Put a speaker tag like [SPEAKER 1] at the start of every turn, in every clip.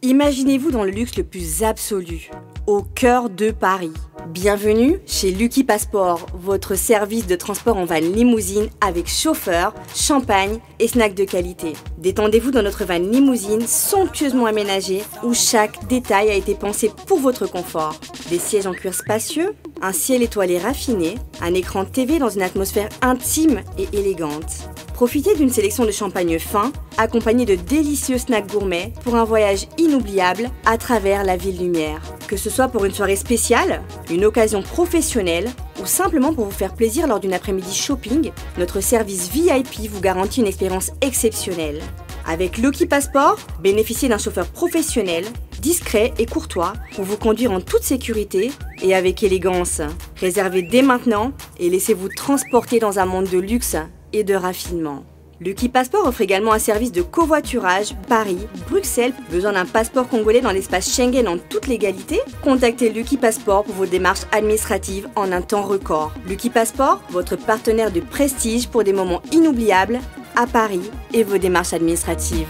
[SPEAKER 1] Imaginez-vous dans le luxe le plus absolu, au cœur de Paris. Bienvenue chez Lucky Passport, votre service de transport en van limousine avec chauffeur, champagne et snacks de qualité. Détendez-vous dans notre van limousine somptueusement aménagée où chaque détail a été pensé pour votre confort. Des sièges en cuir spacieux, un ciel étoilé raffiné, un écran TV dans une atmosphère intime et élégante. Profitez d'une sélection de champagne fin, accompagné de délicieux snacks gourmets pour un voyage inoubliable à travers la ville lumière. Que ce soit pour une soirée spéciale, une occasion professionnelle ou simplement pour vous faire plaisir lors d'une après-midi shopping, notre service VIP vous garantit une expérience exceptionnelle. Avec Lucky Passport, bénéficiez d'un chauffeur professionnel, discret et courtois pour vous conduire en toute sécurité et avec élégance. Réservez dès maintenant et laissez-vous transporter dans un monde de luxe et de raffinement. Lucky Passport offre également un service de covoiturage Paris, Bruxelles. Besoin d'un passeport congolais dans l'espace Schengen en toute légalité? Contactez Lucky Passport pour vos démarches administratives en un temps record. Lucky Passport, votre partenaire de prestige pour des moments inoubliables à Paris et vos démarches administratives.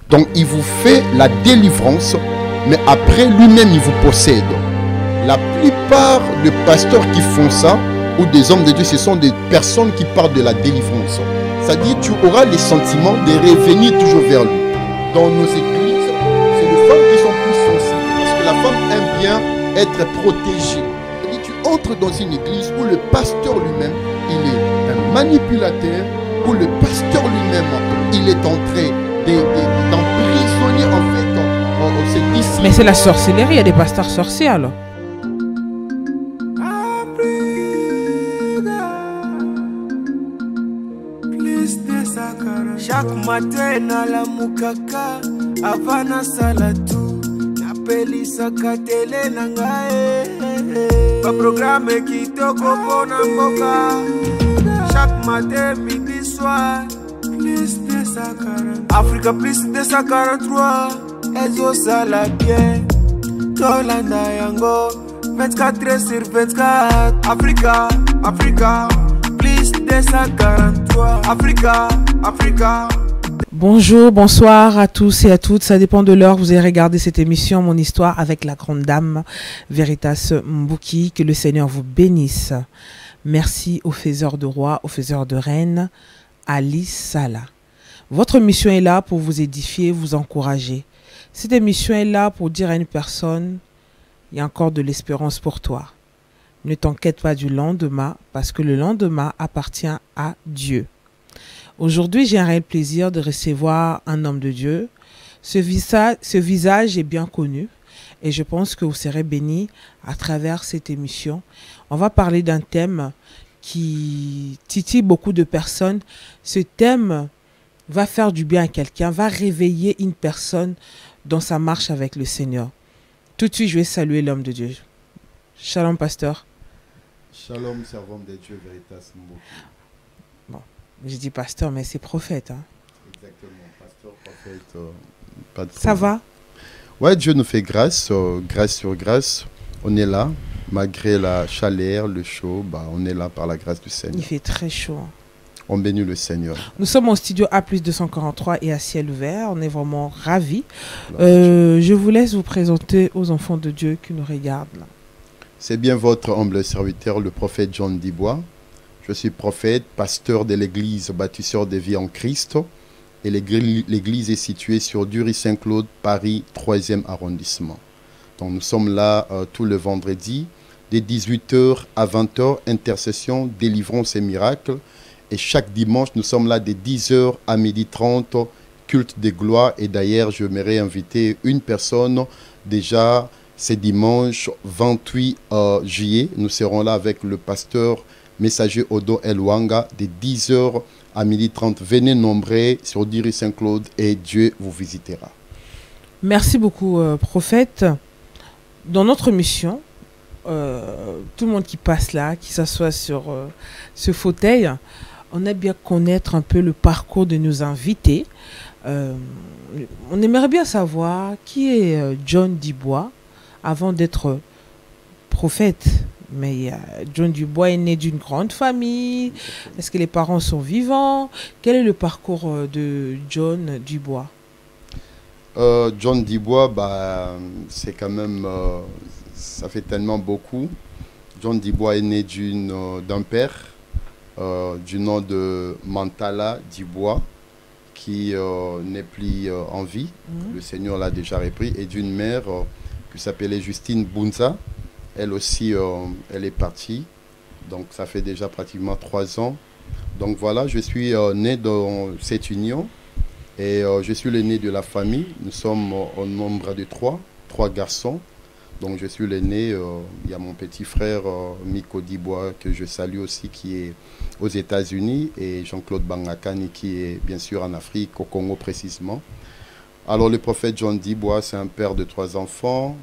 [SPEAKER 2] Donc il vous fait la délivrance, mais après lui-même il vous possède. La plupart des pasteurs qui font ça, ou des hommes de Dieu, ce sont des personnes qui parlent de la délivrance. C'est-à-dire tu auras les sentiments de revenir toujours vers lui. Dans nos églises, c'est les femmes qui sont plus sensibles, parce que la femme aime bien être protégée. C'est-à-dire tu entres dans une église où le pasteur lui-même, il est un manipulateur, où le pasteur lui-même, il est en train d'emprisonner en fait ses disciples.
[SPEAKER 3] Mais c'est la sorcellerie, il y a des pasteurs sorciers alors.
[SPEAKER 4] Chaque matin na la mukaka avana salatu na pelisa katele na ngae pa programme kitoko pona mboka chaque matin midi soir plus de 140 Africa plus de 143 ezo sala bien tolanda yango 24/24 Africa plus de 143 Africa.
[SPEAKER 3] Bonjour, bonsoir à tous et à toutes. Ça dépend de l'heure. Vous avez regardé cette émission, Mon Histoire avec la grande dame Veritas Mbouki. Que le Seigneur vous bénisse. Merci aux faiseurs de rois, aux faiseurs de reines, Ali Sala. Votre mission est là pour vous édifier, vous encourager. Cette émission est là pour dire à une personne, il y a encore de l'espérance pour toi. Ne t'inquiète pas du lendemain, parce que le lendemain appartient à Dieu. Aujourd'hui, j'ai un réel plaisir de recevoir un homme de Dieu. Ce visage est bien connu et je pense que vous serez bénis à travers cette émission. On va parler d'un thème qui titille beaucoup de personnes. Ce thème va faire du bien à quelqu'un, va réveiller une personne dans sa marche avec le Seigneur. Tout de suite, je vais saluer l'homme de Dieu. Shalom, pasteur.
[SPEAKER 2] Shalom, servant de Dieu, Veritas Mbouki.
[SPEAKER 3] Bon, je dis pasteur, mais c'est prophète. Hein?
[SPEAKER 2] Exactement, pasteur, prophète. Pas de
[SPEAKER 3] Ça va?
[SPEAKER 2] Ouais, Dieu nous fait grâce, grâce sur grâce. On est là, malgré la chaleur, le chaud, on est là par la grâce du Seigneur.
[SPEAKER 3] Il fait très chaud.
[SPEAKER 2] On bénit le Seigneur.
[SPEAKER 3] Nous sommes au studio A+243 et à ciel ouvert. On est vraiment ravis. Je vous laisse vous présenter aux enfants de Dieu qui nous regardent là.
[SPEAKER 2] C'est bien votre humble serviteur, le prophète John Dibois. Je suis prophète, pasteur de l'église Bâtisseur de vie en Christ. Et l'église est située sur du rue Saint-Claude, Paris, 3e arrondissement. Donc nous sommes là tout le vendredi, de 18h à 20h, intercession, délivrance et miracles. Et chaque dimanche, nous sommes là de 10h à 12h30, culte de gloire. Et d'ailleurs, je m'aimerais inviter une personne déjà. C'est dimanche 28 juillet. Nous serons là avec le pasteur messager Odo Elwanga de 10h à 12h30. Venez nombreux sur Diri Saint-Claude et Dieu vous visitera.
[SPEAKER 3] Merci beaucoup, prophète. Dans notre mission, tout le monde qui passe là, qui s'assoit sur ce fauteuil, on aime bien connaître un peu le parcours de nos invités. On aimerait bien savoir qui est John Dibois avant d'être prophète, Mais John Dubois est né d'une grande famille. Est-ce que les parents sont vivants? Quel est le parcours de John Dubois?
[SPEAKER 2] John Dubois, bah, c'est quand même, ça fait tellement beaucoup. John Dubois est né d'un père du nom de Mantala Dubois, qui n'est plus en vie. Le Seigneur l'a déjà repris, et d'une mère qui s'appelait Justine Bunza. Elle aussi, elle est partie. Donc ça fait déjà pratiquement 3 ans. Donc voilà, je suis né dans cette union, et je suis l'aîné de la famille. Nous sommes au nombre de 3 garçons. Donc je suis l'aîné. Il y a mon petit frère Miko Dubois, que je salue aussi, qui est aux États-Unis, et Jean-Claude Bangakani, qui est bien sûr en Afrique, au Congo précisément. Alors le prophète John Dubois, c'est un père de 3 enfants.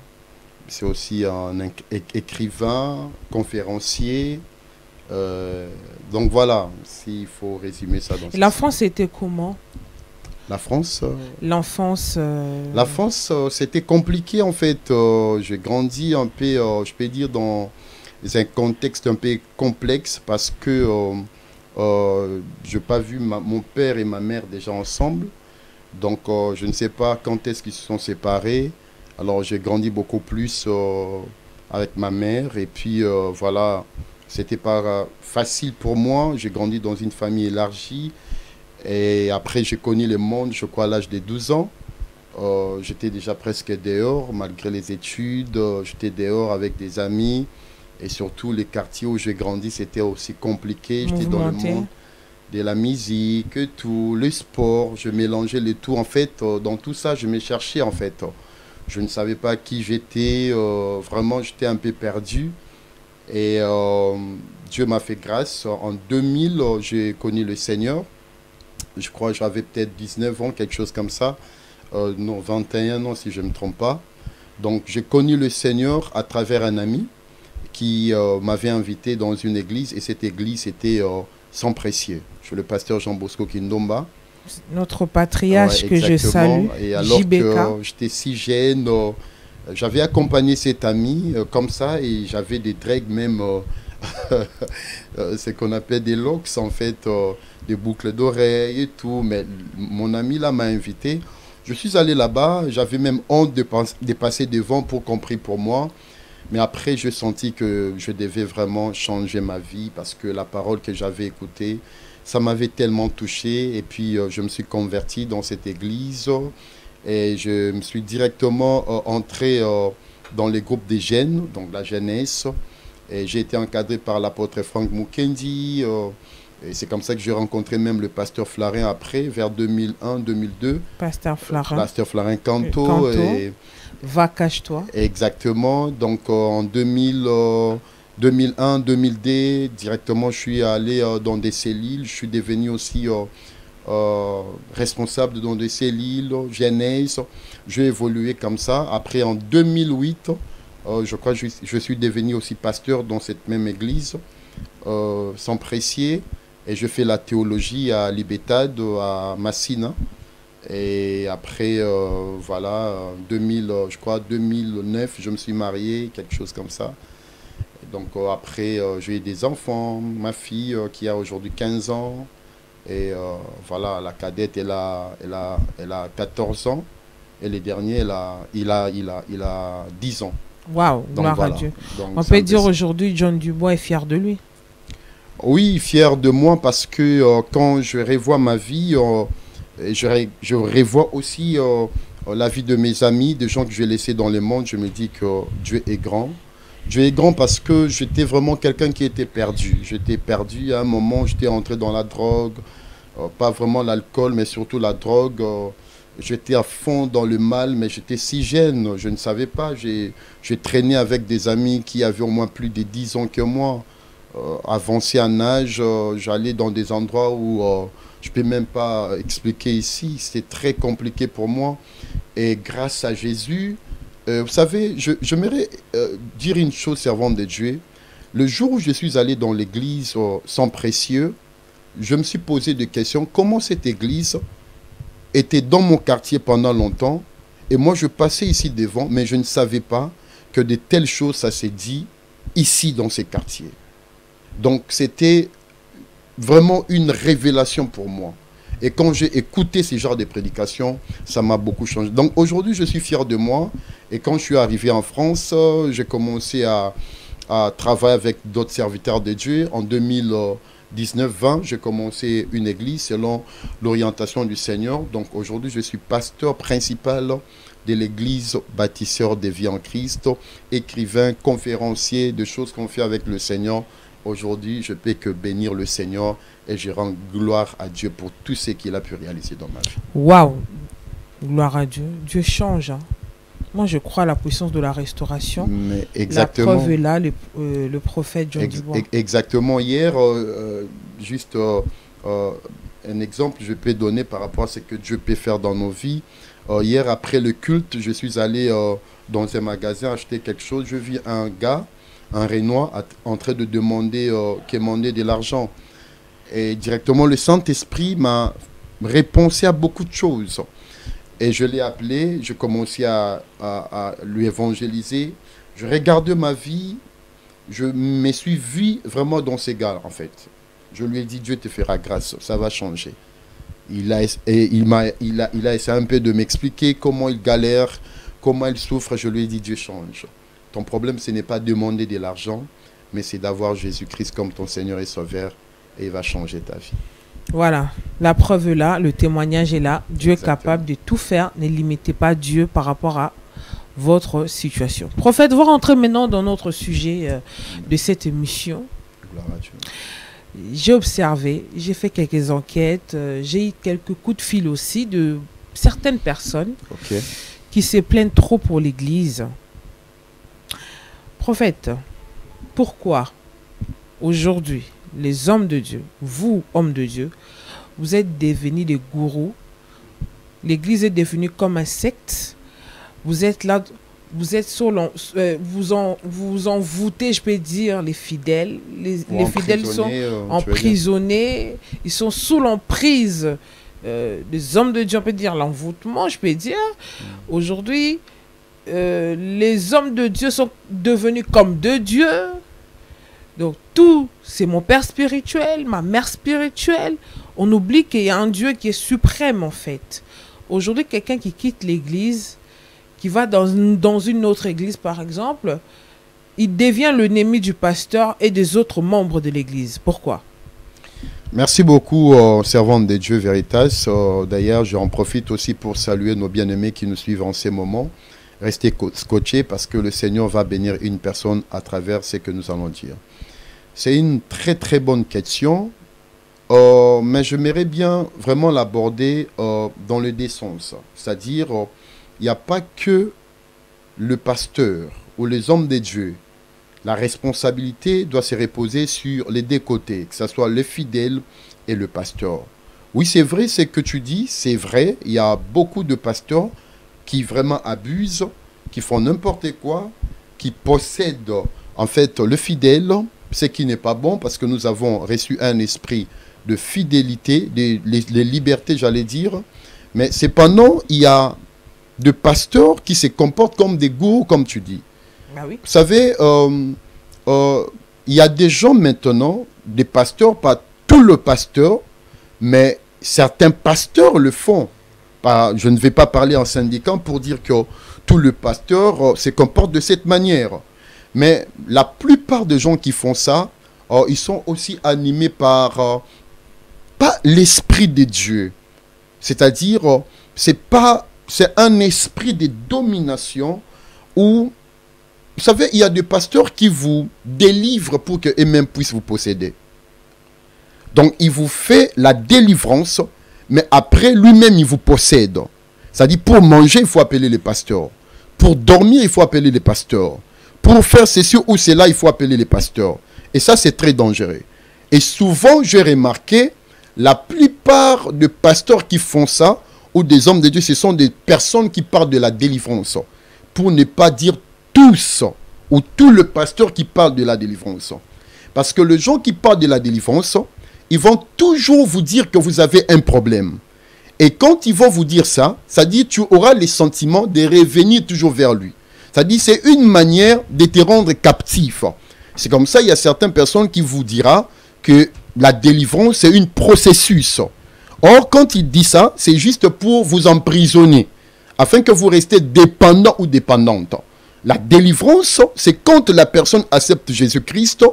[SPEAKER 2] C'est aussi un écrivain, conférencier. Donc voilà, s'il faut résumer ça.
[SPEAKER 3] L'enfance, c'était comment?
[SPEAKER 2] La France
[SPEAKER 3] L'enfance
[SPEAKER 2] La France, c'était compliqué en fait. J'ai grandi un peu, je peux dire, dans un contexte un peu complexe, parce que je n'ai pas vu mon père et ma mère déjà ensemble. Donc je ne sais pas quand est-ce qu'ils se sont séparés. Alors j'ai grandi beaucoup plus avec ma mère, et puis voilà, c'était pas facile pour moi. J'ai grandi dans une famille élargie, et après j'ai connu le monde, je crois, à l'âge de 12 ans. J'étais déjà presque dehors, malgré les études. J'étais dehors avec des amis, et surtout les quartiers où j'ai grandi, c'était aussi compliqué. J'étais dans le monde de la musique, tout, le sport, je mélangeais le tout. En fait, dans tout ça, je me cherchais en fait. Je ne savais pas qui j'étais, vraiment j'étais un peu perdu. Et Dieu m'a fait grâce. En 2000, j'ai connu le Seigneur. Je crois que j'avais peut-être 19 ans, quelque chose comme ça. Non, 21 ans si je ne me trompe pas. Donc j'ai connu le Seigneur à travers un ami qui m'avait invité dans une église. Et cette église était sans précieux. Je suis le pasteur Jean Bosco Kindomba.
[SPEAKER 3] Notre patriarche, ouais, que je salue.
[SPEAKER 2] Et alors que j'étais si jeune, j'avais accompagné cet ami comme ça, et j'avais des dreads même, ce qu'on appelle des locks en fait, des boucles d'oreilles et tout. Mais mon ami là m'a invité. Je suis allé là-bas, j'avais même honte de passer devant pour qu'on prie pour moi. Mais après, j'ai senti que je devais vraiment changer ma vie, parce que la parole que j'avais écoutée, ça m'avait tellement touché. Et puis, je me suis converti dans cette église, et je me suis directement entré dans les groupes des jeunes, donc la jeunesse. Et j'ai été encadré par l'apôtre Frank Mukendi. Et c'est comme ça que j'ai rencontré même le pasteur Flarin après, vers 2001-2002.
[SPEAKER 3] Pasteur Flarin.
[SPEAKER 2] Pasteur Flarin Canto. Et
[SPEAKER 3] va cache-toi.
[SPEAKER 2] Exactement. Donc en 2001-2002, directement, je suis allé dans des cellules. Je suis devenu aussi responsable dans des cellules, jeunesse. J'ai évolué comme ça. Après, en 2008, je crois que je suis devenu aussi pasteur dans cette même église, sans Pressier. Et je fais la théologie à Libetad, à Massina. Et après, voilà, je crois 2009, je me suis marié, quelque chose comme ça. Donc après, j'ai eu des enfants, ma fille qui a aujourd'hui 15 ans. Et voilà, la cadette, elle a 14 ans. Et le dernier, il a 10 ans.
[SPEAKER 3] Waouh, gloire à Dieu. Donc, on peut dire aujourd'hui, John Dubois est fier de lui.
[SPEAKER 2] Oui, fier de moi, parce que quand je revois ma vie, je revois aussi la vie de mes amis, des gens que j'ai laissés dans le monde. Je me dis que Dieu est grand. Dieu est grand parce que j'étais vraiment quelqu'un qui était perdu. J'étais perdu à un moment, j'étais entré dans la drogue, pas vraiment l'alcool, mais surtout la drogue. J'étais à fond dans le mal, mais j'étais si jeune, je ne savais pas. J'ai traîné avec des amis qui avaient au moins plus de 10 ans que moi. Avancé en âge, j'allais dans des endroits où je ne peux même pas expliquer ici. C'était très compliqué pour moi. Et grâce à Jésus, vous savez, j'aimerais dire une chose, servante de Dieu. Le jour où je suis allé dans l'église sans Précieux, je me suis posé des questions. Comment cette église était dans mon quartier pendant longtemps, et moi je passais ici devant, mais je ne savais pas que de telles choses, ça s'est dit ici dans ces quartiers. Donc c'était vraiment une révélation pour moi. Et quand j'ai écouté ce genre de prédications, ça m'a beaucoup changé. Donc aujourd'hui, je suis fier de moi. Et quand je suis arrivé en France, j'ai commencé à travailler avec d'autres serviteurs de Dieu. En 2019-20, j'ai commencé une église selon l'orientation du Seigneur. Donc aujourd'hui, je suis pasteur principal de l'église Bâtisseur des vies en Christ, écrivain, conférencier, de choses qu'on fait avec le Seigneur. Aujourd'hui, je ne peux que bénir le Seigneur et je rends gloire à Dieu pour tout ce qu'il a pu réaliser dans ma vie.
[SPEAKER 3] Waouh! Gloire à Dieu. Dieu change. Hein. Moi, je crois à la puissance de la restauration.
[SPEAKER 2] Mais exactement.
[SPEAKER 3] La preuve est là, le prophète John Dubois.
[SPEAKER 2] Exactement. Hier, juste un exemple, je peux donner par rapport à ce que Dieu peut faire dans nos vies. Hier, après le culte, je suis allé dans un magasin acheter quelque chose. Je vis un gars, un Rénois, en train de demander de l'argent. Et directement, le Saint-Esprit m'a répondu à beaucoup de choses. Et je l'ai appelé, je commençais à lui évangéliser. Je regardais ma vie, je me suis vu vraiment dans ces gars, en fait. Je lui ai dit, Dieu te fera grâce, ça va changer. Il a essayé un peu de m'expliquer comment il galère, comment il souffre. Je lui ai dit, Dieu change. Ton problème, ce n'est pas demander de l'argent, mais c'est d'avoir Jésus-Christ comme ton Seigneur et Sauveur, et il va changer ta vie.
[SPEAKER 3] Voilà, la preuve est là, le témoignage est là. Dieu est capable de tout faire. Ne limitez pas Dieu par rapport à votre situation. Prophète, vous rentrez maintenant dans notre sujet de cette émission.
[SPEAKER 2] Gloire à Dieu.
[SPEAKER 3] J'ai observé, j'ai fait quelques enquêtes, j'ai eu quelques coups de fil aussi de certaines personnes qui se plaignent trop pour l'Église. Prophète, pourquoi aujourd'hui les hommes de Dieu, vous, hommes de Dieu, vous êtes devenus des gourous. L'Église est devenue comme un secte. Vous êtes là, vous êtes vous envoûtez, je peux dire, les fidèles. Les fidèles sont emprisonnés. Ils sont sous l'emprise des hommes de Dieu, on peut dire l'envoûtement, je peux dire. Aujourd'hui, les hommes de Dieu sont devenus comme de Dieu. Donc tout, c'est mon père spirituel, ma mère spirituelle. On oublie qu'il y a un Dieu qui est suprême en fait. Aujourd'hui, quelqu'un qui quitte l'église, qui va dans une autre église par exemple, il devient l'ennemi du pasteur et des autres membres de l'église. Pourquoi?
[SPEAKER 2] Merci beaucoup, servante de Dieu Veritas. D'ailleurs, j'en profite aussi pour saluer nos bien-aimés qui nous suivent en ces moments. Restez scotchés parce que le Seigneur va bénir une personne à travers ce que nous allons dire. C'est une très très bonne question, mais j'aimerais bien vraiment l'aborder dans les deux sens. C'est-à-dire, il n'y a pas que le pasteur ou les hommes de Dieu. La responsabilité doit se reposer sur les deux côtés, que ce soit le fidèle et le pasteur. Oui, c'est vrai ce que tu dis, c'est vrai. Il y a beaucoup de pasteurs qui vraiment abusent, qui font n'importe quoi, qui possèdent en fait le fidèle, ce qui n'est pas bon parce que nous avons reçu un esprit de fidélité, les libertés, j'allais dire. Mais cependant, il y a des pasteurs qui se comportent comme des gourous, comme tu dis.
[SPEAKER 3] Ah oui.
[SPEAKER 2] Vous savez, il y a des gens maintenant, des pasteurs, pas tout le pasteur, mais certains pasteurs le font. Je ne vais pas parler en syndicat pour dire que tout le pasteur se comporte de cette manière. Mais la plupart des gens qui font ça, ils sont aussi animés par pas l'esprit de Dieu. C'est-à-dire, c'est un esprit de domination où, vous savez, il y a des pasteurs qui vous délivrent pour qu'eux-mêmes puissent vous posséder. Donc, il vous fait la délivrance, mais après, lui-même, il vous possède. C'est-à-dire, pour manger, il faut appeler les pasteurs. Pour dormir, il faut appeler les pasteurs. Pour faire ceci ou cela, il faut appeler les pasteurs. Et ça, c'est très dangereux. Et souvent, j'ai remarqué, la plupart des pasteurs qui font ça, ou des hommes de Dieu, ce sont des personnes qui parlent de la délivrance. Pour ne pas dire tous, ou tout le pasteur qui parle de la délivrance. Parce que les gens qui parlent de la délivrance, ils vont toujours vous dire que vous avez un problème. Et quand ils vont vous dire ça, ça dit que tu auras le sentiment de revenir toujours vers lui. Ça dit c'est une manière de te rendre captif. C'est comme ça, il y a certaines personnes qui vous diront que la délivrance, c'est un processus. Or, quand il dit ça, c'est juste pour vous emprisonner, afin que vous restez dépendant ou dépendante. La délivrance, c'est quand la personne accepte Jésus-Christ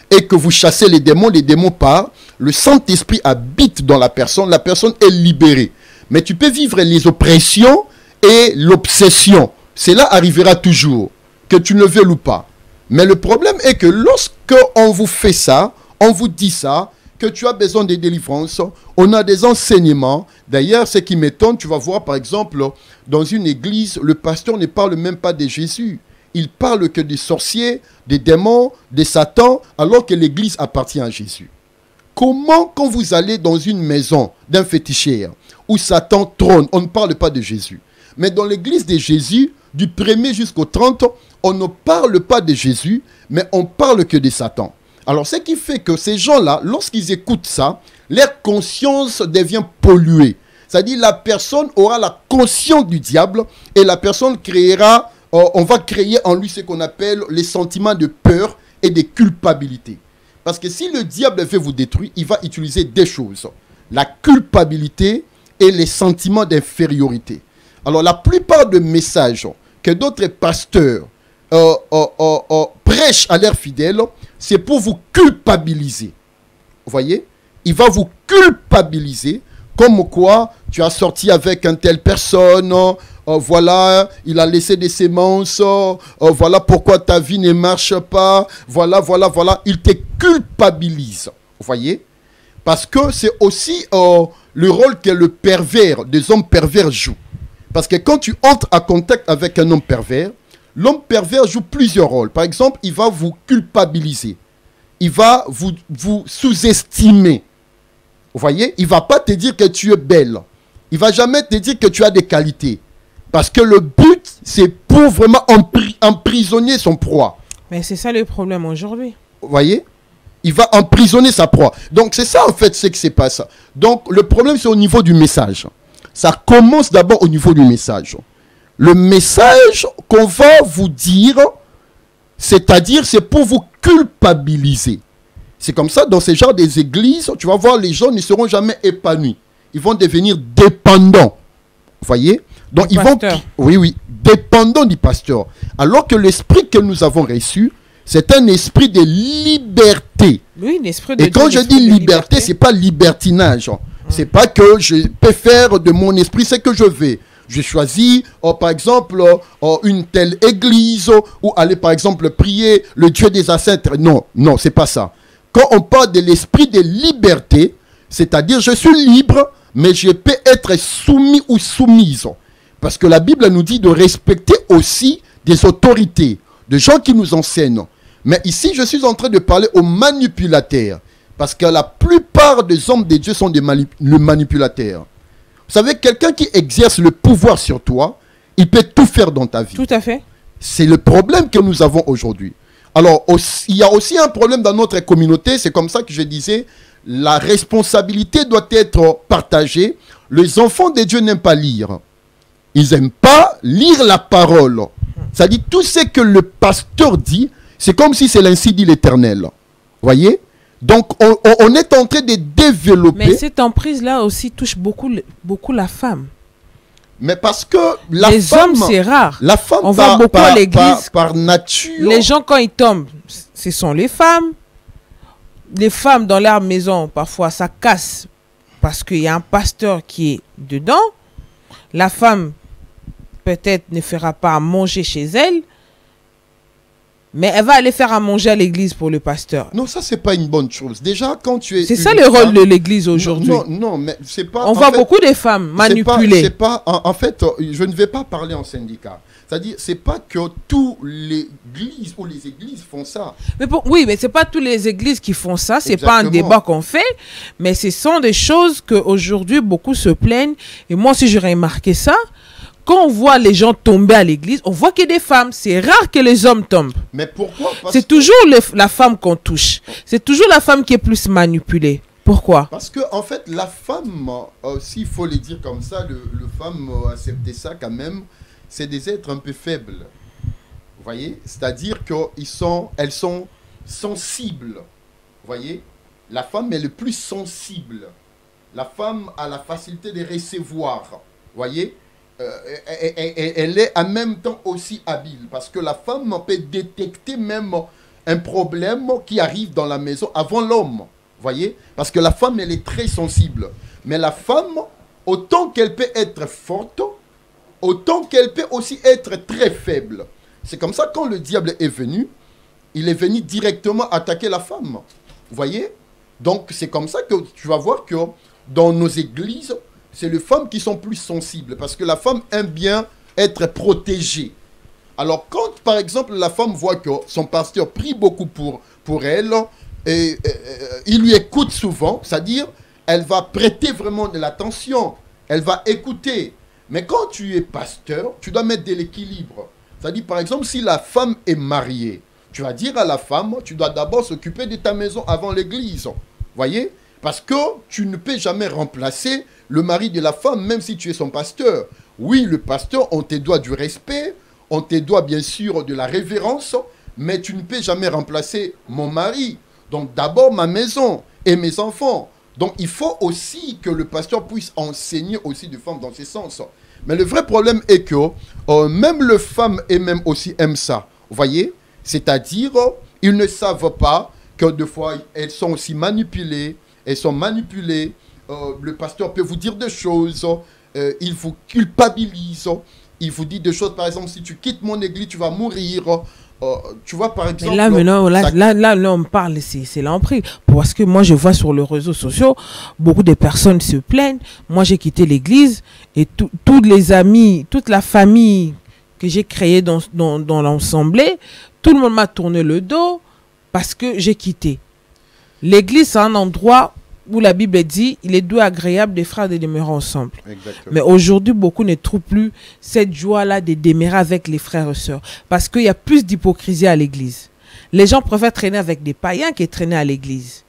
[SPEAKER 2] et que vous chassez les démons partent, le Saint-Esprit habite dans la personne est libérée. Mais tu peux vivre les oppressions et l'obsession. Cela arrivera toujours, que tu ne le veuilles ou pas. Mais le problème est que lorsque on vous fait ça, on vous dit ça, que tu as besoin de délivrance, on a des enseignements. D'ailleurs, ce qui m'étonne, tu vas voir par exemple, dans une église, le pasteur ne parle même pas de Jésus. Il parle que des sorciers, des démons, des satans, alors que l'église appartient à Jésus. Comment, quand vous allez dans une maison d'un féticheur, où Satan trône, on ne parle pas de Jésus. Mais dans l'église de Jésus, du 1er jusqu'au 30, on ne parle pas de Jésus, mais on parle que de Satan. Alors, ce qui fait que ces gens-là, lorsqu'ils écoutent ça, leur conscience devient polluée. C'est-à-dire, la personne aura la conscience du diable et la personne créera, on va créer en lui ce qu'on appelle les sentiments de peur et de culpabilité. Parce que si le diable veut vous détruire, il va utiliser deux choses. La culpabilité et les sentiments d'infériorité. Alors, la plupart des messages que d'autres pasteurs prêchent à leurs fidèles, c'est pour vous culpabiliser. Vous voyez? Il va vous culpabiliser, comme quoi tu as sorti avec une telle personne, voilà, il a laissé des semences, voilà pourquoi ta vie ne marche pas, voilà. Il te culpabilise. Vous voyez? Parce que c'est aussi le rôle que le pervers, des hommes pervers jouent. Parce que quand tu entres en contact avec un homme pervers, l'homme pervers joue plusieurs rôles. Par exemple, il va vous culpabiliser. Il va vous sous-estimer. Vous voyez? Il ne va pas te dire que tu es belle. Il ne va jamais te dire que tu as des qualités. Parce que le but, c'est pour vraiment emprisonner son proie.
[SPEAKER 3] Mais c'est ça le problème aujourd'hui.
[SPEAKER 2] Vous voyez? Il va emprisonner sa proie. Donc, c'est ça, en fait, ce qui se passe. Donc, le problème, c'est au niveau du message. Ça commence d'abord au niveau du message. Le message qu'on va vous dire, c'est-à-dire, c'est pour vous culpabiliser. C'est comme ça, dans ce genre des églises, tu vas voir, les gens ne seront jamais épanouis. Ils vont devenir dépendants. Vous voyez? Donc, ils vont... Oui, dépendants du pasteur. Alors que l'esprit que nous avons reçu, c'est un esprit de liberté.
[SPEAKER 3] Oui, l'esprit de
[SPEAKER 2] Et quand je dis liberté, ce n'est pas libertinage. C'est pas que je peux faire de mon esprit ce que je veux. Je choisis, par exemple, une telle église ou aller, par exemple, prier le Dieu des ancêtres. Non, c'est pas ça. Quand on parle de l'esprit de liberté, c'est-à-dire je suis libre, mais je peux être soumis ou soumise. Parce que la Bible nous dit de respecter aussi des autorités, des gens qui nous enseignent. Mais ici, je suis en train de parler aux manipulateurs. Parce que la plupart des hommes de Dieu sont des manipulateurs. Vous savez, quelqu'un qui exerce le pouvoir sur toi, il peut tout faire dans ta vie.
[SPEAKER 3] Tout à fait.
[SPEAKER 2] C'est le problème que nous avons aujourd'hui. Alors, il y a aussi un problème dans notre communauté. C'est comme ça que je disais, la responsabilité doit être partagée. Les enfants de Dieu n'aiment pas lire. Ils n'aiment pas lire la parole. C'est-à-dire, tout ce que le pasteur dit, c'est comme si c'est l'ainsi dit l'Éternel. Vous voyez? Donc, on est en train de développer...
[SPEAKER 3] Mais cette emprise-là aussi touche beaucoup la femme.
[SPEAKER 2] Mais parce que
[SPEAKER 3] les hommes, c'est rare.
[SPEAKER 2] La femme,
[SPEAKER 3] on voit beaucoup à l'église.
[SPEAKER 2] Par nature...
[SPEAKER 3] Les gens, quand ils tombent, ce sont les femmes. Les femmes, dans leur maison, parfois, ça casse. Parce qu'il y a un pasteur qui est dedans. La femme, peut-être, ne fera pas à manger chez elle. Mais elle va aller faire à manger à l'église pour le pasteur.
[SPEAKER 2] Non, ça, c'est pas une bonne chose. Déjà, quand tu es...
[SPEAKER 3] C'est ça le rôle de l'église aujourd'hui.
[SPEAKER 2] Non, mais c'est pas...
[SPEAKER 3] On voit beaucoup de femmes manipulées.
[SPEAKER 2] En fait, je ne vais pas parler en syndicat. C'est-à-dire, c'est pas que toutes les églises ou les églises font ça.
[SPEAKER 3] Mais oui, mais c'est pas toutes les églises qui font ça. C'est pas un débat qu'on fait. Mais ce sont des choses qu'aujourd'hui, beaucoup se plaignent. Et moi aussi, j'aurais remarqué ça. Quand on voit les gens tomber à l'église, on voit qu'il y a des femmes. C'est rare que les hommes tombent.
[SPEAKER 2] Mais pourquoi?
[SPEAKER 3] C'est toujours la femme qu'on touche. C'est toujours la femme qui est plus manipulée. Pourquoi? Parce
[SPEAKER 2] que, en fait, la femme, s'il faut le dire comme ça, le femme accepter ça quand même, c'est des êtres un peu faibles. Vous voyez? C'est-à-dire qu'elles sont sensible. Vous voyez? La femme est le plus sensible. La femme a la facilité de recevoir. Vous voyez? Elle est en même temps aussi habile. Parce que la femme peut détecter même un problème qui arrive dans la maison avant l'homme. Vous voyez? Parce que la femme, elle est très sensible. Mais la femme, autant qu'elle peut être forte, autant qu'elle peut aussi être très faible. C'est comme ça, quand le diable est venu, il est venu directement attaquer la femme. Vous voyez? Donc, c'est comme ça que tu vas voir que dans nos églises, c'est les femmes qui sont plus sensibles. Parce que la femme aime bien être protégée. Alors, quand, par exemple, la femme voit que son pasteur prie beaucoup pour elle, et il lui écoute souvent, c'est-à-dire, elle va prêter vraiment de l'attention, elle va écouter. Mais quand tu es pasteur, tu dois mettre de l'équilibre. C'est-à-dire, par exemple, si la femme est mariée, tu vas dire à la femme, tu dois d'abord s'occuper de ta maison avant l'église. Vous voyez? Parce que tu ne peux jamais remplacer le mari de la femme, même si tu es son pasteur. Oui, le pasteur, on te doit du respect, on te doit bien sûr de la révérence, mais tu ne peux jamais remplacer mon mari. Donc d'abord ma maison et mes enfants. Donc il faut aussi que le pasteur puisse enseigner aussi des femmes dans ce sens. Mais le vrai problème est que même les femmes elles-mêmes aussi aiment ça. Vous voyez? C'est-à-dire, ils ne savent pas que des fois, elles sont aussi manipulées. Elles sont manipulées. Le pasteur peut vous dire des choses. Il vous culpabilise. Il vous dit des choses. Par exemple, si tu quittes mon église, tu vas mourir. Tu vois, par exemple...
[SPEAKER 3] Mais là, on parle, c'est l'emprise. Parce que moi, je vois sur les réseaux sociaux, beaucoup de personnes se plaignent. Moi, j'ai quitté l'église et tous les amis, toute la famille que j'ai créée dans l'assemblée, tout le monde m'a tourné le dos parce que j'ai quitté. L'église, c'est un endroit où la Bible dit, il est doux et agréable des frères de demeurer ensemble. Exactement. Mais aujourd'hui, beaucoup ne trouvent plus cette joie-là de demeurer avec les frères et sœurs. Parce qu'il y a plus d'hypocrisie à l'église. Les gens préfèrent traîner avec des païens que traîner à l'église.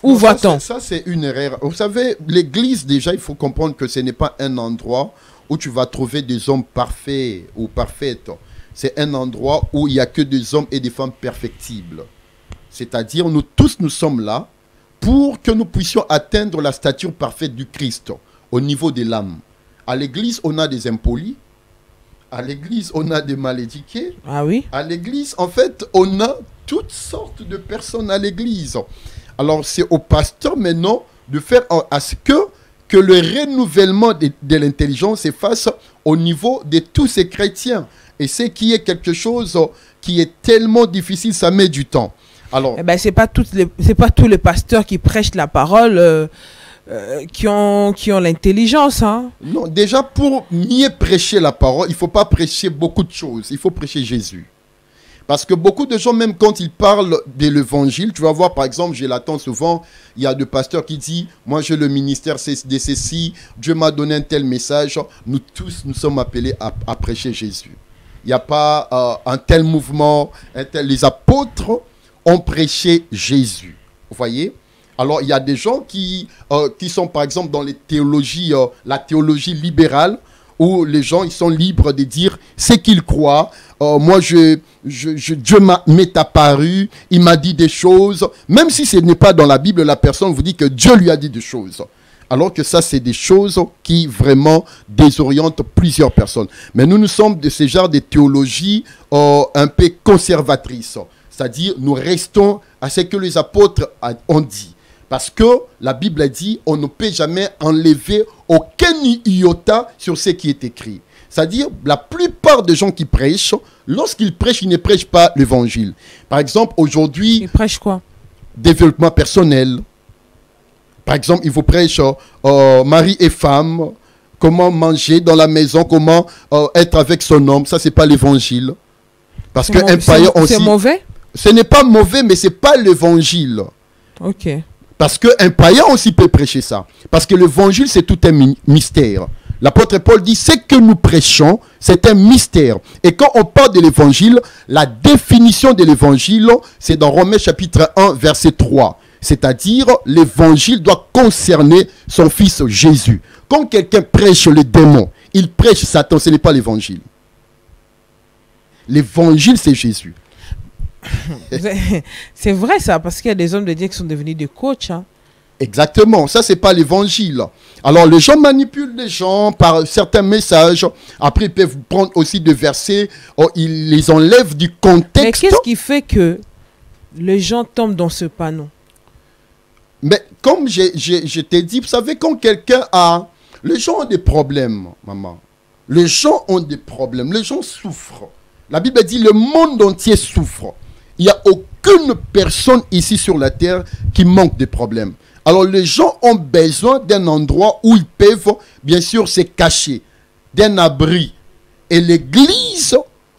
[SPEAKER 3] Où va-t-on?
[SPEAKER 2] Ça, c'est une erreur. Vous savez, l'église, déjà, il faut comprendre que ce n'est pas un endroit où tu vas trouver des hommes parfaits ou parfaites. C'est un endroit où il n'y a que des hommes et des femmes perfectibles. C'est-à-dire, nous tous, nous sommes là pour que nous puissions atteindre la stature parfaite du Christ au niveau de l'âme. À l'église, on a des impolis. À l'église, on a des malédiqués.
[SPEAKER 3] Ah oui?
[SPEAKER 2] À l'église, en fait, on a toutes sortes de personnes à l'église. Alors, c'est au pasteur maintenant de faire à ce que le renouvellement de l'intelligence se fasse au niveau de tous ces chrétiens. Et c'est qui est quelque chose qui est tellement difficile, ça met du temps. Alors,
[SPEAKER 3] eh ben, c'est pas tous les pasteurs qui prêchent la parole qui ont l'intelligence. Hein.
[SPEAKER 2] Non, déjà pour mieux prêcher la parole, il ne faut pas prêcher beaucoup de choses. Il faut prêcher Jésus. Parce que beaucoup de gens, même quand ils parlent de l'évangile, tu vas voir, par exemple, je l'attends souvent, il y a des pasteurs qui disent, moi j'ai le ministère de ceci, Dieu m'a donné un tel message. Nous tous, nous sommes appelés à prêcher Jésus. Il n'y a pas un tel mouvement, les apôtres ont prêché Jésus. Vous voyez? Alors, il y a des gens qui sont, par exemple, dans les théologies, la théologie libérale, où les gens ils sont libres de dire ce qu'ils croient. Moi, Dieu m'est apparu, il m'a dit des choses. Même si ce n'est pas dans la Bible, la personne vous dit que Dieu lui a dit des choses. Alors que ça, c'est des choses qui vraiment désorientent plusieurs personnes. Mais nous sommes de ce genre de théologie un peu conservatrice. C'est-à-dire, nous restons à ce que les apôtres ont dit. Parce que la Bible a dit, on ne peut jamais enlever aucun iota sur ce qui est écrit. C'est-à-dire, la plupart des gens qui prêchent, lorsqu'ils prêchent, ils ne prêchent pas l'évangile. Par exemple, aujourd'hui...
[SPEAKER 3] Ils prêchent quoi?
[SPEAKER 2] Développement personnel. Par exemple, ils vous prêchent mari et femme, comment manger dans la maison, comment être avec son homme. Ça, ce n'est pas l'évangile. Parce qu'un païen aussi...
[SPEAKER 3] C'est mauvais?
[SPEAKER 2] Ce n'est pas mauvais, mais ce n'est pas l'évangile.
[SPEAKER 3] Ok.
[SPEAKER 2] Parce qu'un païen aussi peut prêcher ça. Parce que l'évangile, c'est tout un mystère. L'apôtre Paul dit, ce que nous prêchons, c'est un mystère. Et quand on parle de l'évangile, la définition de l'évangile, c'est dans Romains chapitre 1, verset 3. C'est-à-dire, l'évangile doit concerner son fils Jésus. Quand quelqu'un prêche le démon, il prêche Satan, ce n'est pas l'évangile. L'évangile, c'est Jésus.
[SPEAKER 3] C'est vrai ça, parce qu'il y a des hommes de Dieu qui sont devenus des coachs. Hein.
[SPEAKER 2] Exactement, ça c'est pas l'évangile. Alors les gens manipulent les gens par certains messages. Après ils peuvent prendre aussi des versets, ils les enlèvent du contexte.
[SPEAKER 3] Mais qu'est-ce qui fait que les gens tombent dans ce panneau?
[SPEAKER 2] Mais comme je t'ai dit, vous savez, quand quelqu'un a... Les gens ont des problèmes, maman. Les gens ont des problèmes, les gens souffrent. La Bible dit le monde entier souffre. Il n'y a aucune personne ici sur la terre qui manque de problèmes. Alors les gens ont besoin d'un endroit où ils peuvent, bien sûr, se cacher, d'un abri. Et l'église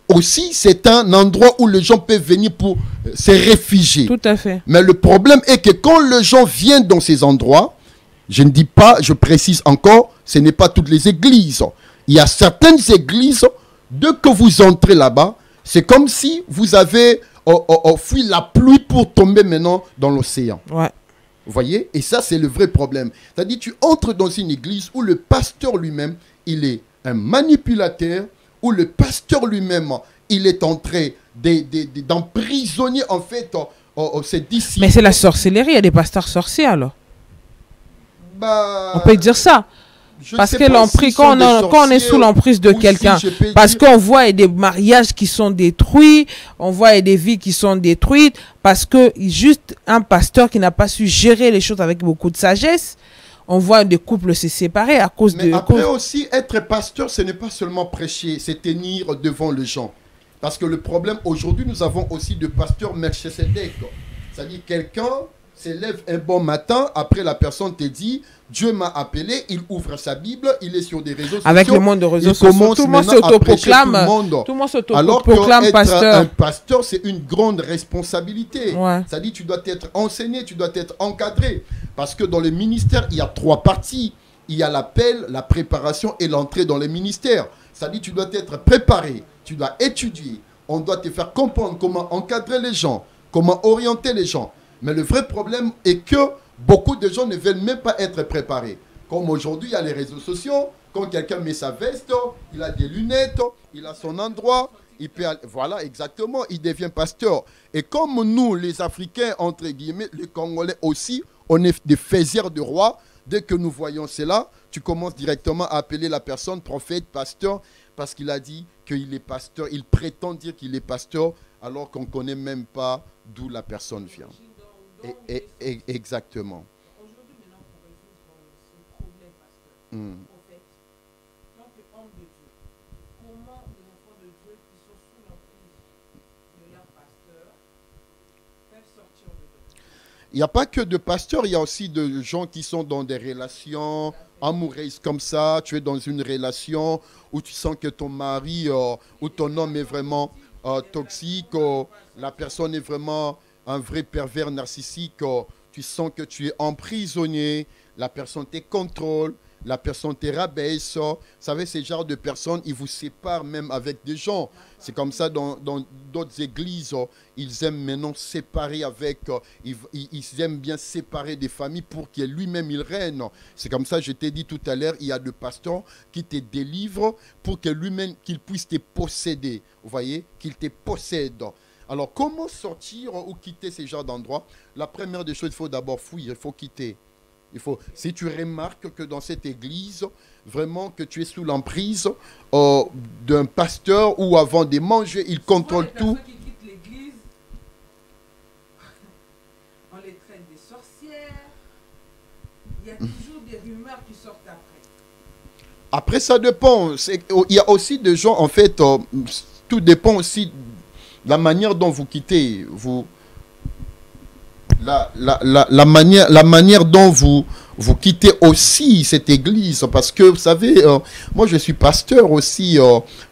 [SPEAKER 2] aussi, c'est un endroit où les gens peuvent venir pour se réfugier.
[SPEAKER 3] Tout à fait.
[SPEAKER 2] Mais le problème est que quand les gens viennent dans ces endroits, je ne dis pas, je précise encore, ce n'est pas toutes les églises. Il y a certaines églises, dès que vous entrez là-bas, c'est comme si vous avez fui la pluie pour tomber maintenant dans l'océan.
[SPEAKER 3] Ouais.
[SPEAKER 2] Vous voyez? Et ça, c'est le vrai problème. C'est-à-dire, tu entres dans une église où le pasteur lui-même, il est un manipulateur, où le pasteur lui-même, il est en train d'emprisonner, en fait, ses disciples.
[SPEAKER 3] Mais c'est la sorcellerie, il y a des pasteurs sorciers, alors.
[SPEAKER 2] Bah,
[SPEAKER 3] on peut dire ça. Parce que l'emprise, quand on est sous l'emprise de quelqu'un, parce qu'on voit des mariages qui sont détruits, on voit des vies qui sont détruites, parce que juste un pasteur qui n'a pas su gérer les choses avec beaucoup de sagesse, on voit des couples se séparer à cause de...
[SPEAKER 2] Après aussi, être pasteur, ce n'est pas seulement prêcher, c'est tenir devant les gens. Parce que le problème, aujourd'hui, nous avons aussi de pasteurs Melchisedec. C'est-à-dire quelqu'un se lève un bon matin, après la personne te dit, Dieu m'a appelé, il ouvre sa Bible, il est sur des réseaux sociaux.
[SPEAKER 3] Avec le monde de réseaux sociaux, tout le monde s'autoproclame. Tout le monde s'autoproclame pasteur.
[SPEAKER 2] Un pasteur, c'est une grande responsabilité.
[SPEAKER 3] Ouais.
[SPEAKER 2] C'est-à-dire tu dois être enseigné, tu dois être encadré. Parce que dans le ministère, il y a 3 parties. Il y a l'appel, la préparation et l'entrée dans le ministère. C'est-à-dire tu dois être préparé, tu dois étudier. On doit te faire comprendre comment encadrer les gens, comment orienter les gens. Mais le vrai problème est que beaucoup de gens ne veulent même pas être préparés. Comme aujourd'hui, il y a les réseaux sociaux. Quand quelqu'un met sa veste, il a des lunettes, il a son endroit. Il peut, voilà, exactement, il devient pasteur. Et comme nous, les Africains, entre guillemets, les Congolais aussi, on est des faisieurs de rois. Dès que nous voyons cela, tu commences directement à appeler la personne prophète, pasteur, parce qu'il a dit qu'il est pasteur. Il prétend dire qu'il est pasteur, alors qu'on ne connaît même pas d'où la personne vient. Exactement.
[SPEAKER 3] Aujourd'hui, maintenant, pour résoudre ce problème, pasteur, en fait, tant qu'homme de Dieu, comment les enfants de Dieu qui sont sous l'emprise de leur pasteur peuvent sortir de Dieu?
[SPEAKER 2] Il n'y a pas que de pasteurs, il y a aussi de gens qui sont dans des relations amoureuses comme ça. Tu es dans une relation où tu sens que ton mari ou ton homme est vraiment toxique, la personne est vraiment un vrai pervers narcissique, tu sens que tu es emprisonné, la personne te contrôle, la personne te rabaisse. Vous savez, ces genres de personnes, ils vous séparent même avec des gens. C'est comme ça dans d'autres églises, ils aiment maintenant séparer avec, ils aiment bien séparer des familles pour que lui-même il règne. C'est comme ça, je t'ai dit tout à l'heure, il y a des pasteurs qui te délivrent pour que lui-même, qu'il puisse te posséder. Vous voyez, qu'il te possède. Alors, comment sortir ou quitter ces genres d'endroits? La première des choses, il faut d'abord fuir, il faut quitter. Si tu remarques que dans cette église, vraiment que tu es sous l'emprise d'un pasteur ou avant de manger, il contrôle tout.
[SPEAKER 3] Qui quittent l'église, on les traite des sorcières. Il y a toujours des rumeurs qui sortent après.
[SPEAKER 2] Après, ça dépend. Il y a aussi des gens, en fait, tout dépend aussi de la manière dont vous quittez. La manière dont vous quittez aussi cette église, parce que vous savez, moi je suis pasteur aussi,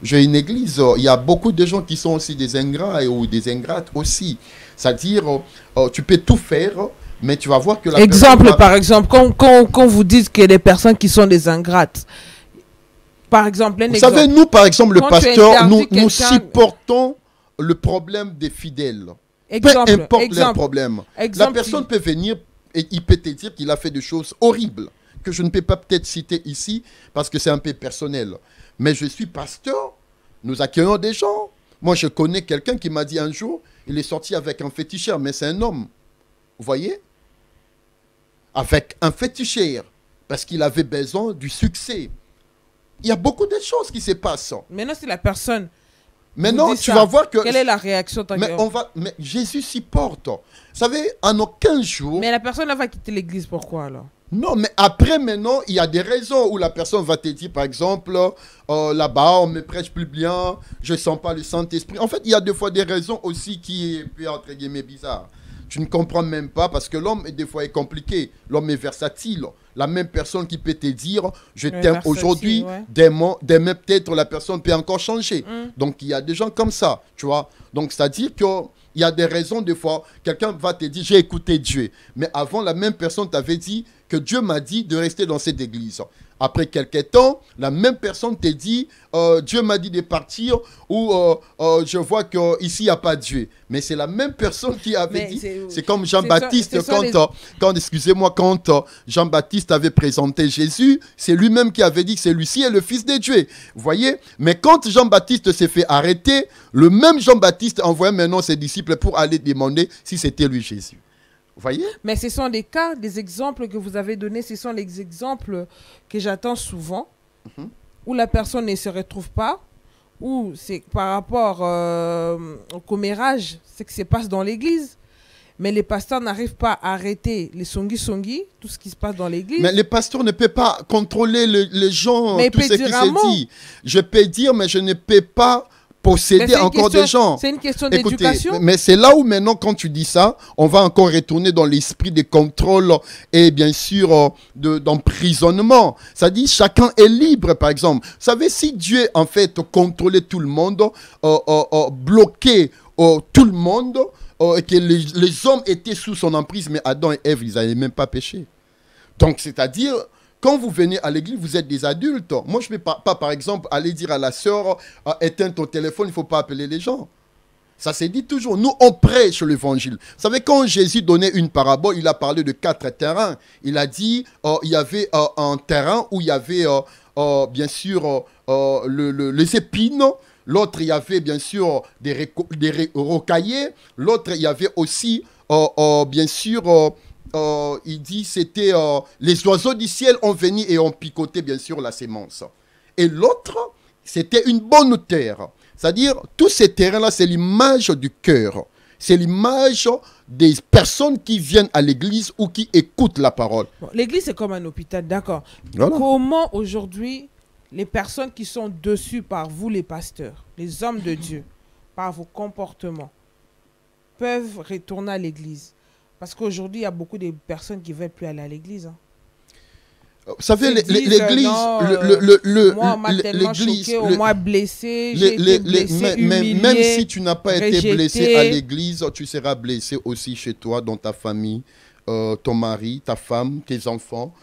[SPEAKER 2] j'ai une église, il y a beaucoup de gens qui sont aussi des ingrats ou des ingrates aussi, c'est-à-dire tu peux tout faire, mais tu vas voir que
[SPEAKER 3] par exemple, quand vous dites qu'il y a des personnes qui sont des ingrates, par exemple,
[SPEAKER 2] vous savez, nous par exemple, le pasteur, nous supportons le problème des fidèles. Peu importe leur problème. La personne peut venir et il peut te dire qu'il a fait des choses horribles que je ne peux pas peut-être citer ici parce que c'est un peu personnel. Mais je suis pasteur, nous accueillons des gens. Moi, je connais quelqu'un qui m'a dit un jour il est sorti avec un féticheur, mais c'est un homme. Vous voyez? Avec un féticheur, parce qu'il avait besoin du succès. Il y a beaucoup de choses qui se passent.
[SPEAKER 3] Maintenant, si la personne...
[SPEAKER 2] Maintenant, tu vas voir que...
[SPEAKER 3] Quelle est la réaction?
[SPEAKER 2] Mais Jésus s'y porte. Vous savez, en aucun jour...
[SPEAKER 3] Mais la personne va quitter l'église, pourquoi alors?
[SPEAKER 2] Non, mais après, maintenant, il y a des raisons où la personne va te dire, par exemple, là-bas, on ne me prêche plus bien, je ne sens pas le Saint-Esprit. En fait, il y a des fois des raisons aussi qui est, entre guillemets, bizarre. Tu ne comprends même pas parce que l'homme, des fois, est compliqué. L'homme est versatile. La même personne qui peut te dire, je t'aime aujourd'hui,
[SPEAKER 3] ouais.
[SPEAKER 2] demain, peut-être, la personne peut encore changer. Donc, il y a des gens comme ça, tu vois. Donc, c'est-à-dire que... Il y a des raisons, des fois, quelqu'un va te dire, j'ai écouté Dieu. Mais avant, la même personne t'avait dit que Dieu m'a dit de rester dans cette église. Après quelques temps, la même personne te dit, Dieu m'a dit de partir, ou je vois qu'ici, il n'y a pas Dieu. Mais c'est la même personne qui avait dit, c'est comme Jean-Baptiste, excusez-moi, quand Jean-Baptiste avait présenté Jésus, c'est lui-même qui avait dit que celui-ci est le Fils de Dieu. Vous voyez? Mais quand Jean-Baptiste s'est fait arrêter, le même Jean-Baptiste envoie maintenant ses disciples pour aller demander si c'était lui Jésus. Vous voyez? Mais
[SPEAKER 3] ce sont des cas, des exemples que vous avez donnés, ce sont les exemples que j'attends souvent, où la personne ne se retrouve pas, ou c'est par rapport au commérage, c'est que se passe dans l'église. Mais les pasteurs n'arrivent pas à arrêter les songi-songi, tout ce qui se passe dans l'église.
[SPEAKER 2] Mais les pasteurs ne peuvent pas contrôler les gens, tout ce qui se dit. Je peux dire, mais je ne peux pas posséder encore des gens.
[SPEAKER 3] C'est une question d'éducation.
[SPEAKER 2] Mais c'est là où maintenant, quand tu dis ça, on va encore retourner dans l'esprit de contrôle et bien sûr d'emprisonnement. Ça dit chacun est libre, par exemple. Vous savez, si Dieu en fait contrôlait tout le monde, bloquait tout le monde, et que les hommes étaient sous son emprise, mais Adam et Ève, ils n'avaient même pas péché. Donc, c'est-à-dire... Quand vous venez à l'église, vous êtes des adultes. Moi, je ne peux pas, par exemple, aller dire à la sœur, éteins ton téléphone, il ne faut pas appeler les gens. Ça s'est dit toujours. Nous, on prêche l'évangile. Vous savez, quand Jésus donnait une parabole, il a parlé de 4 terrains. Il a dit, il y avait un terrain où il y avait, bien sûr, les épines. L'autre, il y avait, bien sûr, des rocaillers. L'autre, il y avait aussi, bien sûr... il dit c'était les oiseaux du ciel ont venu et ont picoté bien sûr la sémence. Et l'autre, c'était une bonne terre. C'est-à-dire, tous ces terrains-là, c'est l'image du cœur. C'est l'image des personnes qui viennent à l'église ou qui écoutent la parole.
[SPEAKER 3] Bon, l'église, c'est comme un hôpital, d'accord.
[SPEAKER 2] Voilà.
[SPEAKER 3] Comment aujourd'hui, les personnes qui sont dessus par vous, les pasteurs, les hommes de Dieu, par vos comportements, peuvent retourner à l'église? Parce qu'aujourd'hui, il y a beaucoup de personnes qui ne veulent plus aller à l'église.
[SPEAKER 2] Vous savez, l'église...
[SPEAKER 3] moi, on m'a tellement choqué, on m'a blessé, j'ai été blessé, humilié,
[SPEAKER 2] même si tu n'as pas été blessé à
[SPEAKER 3] rejeté.
[SPEAKER 2] l'église, tu seras blessé aussi chez toi, dans ta famille, ton mari, ta femme, tes enfants.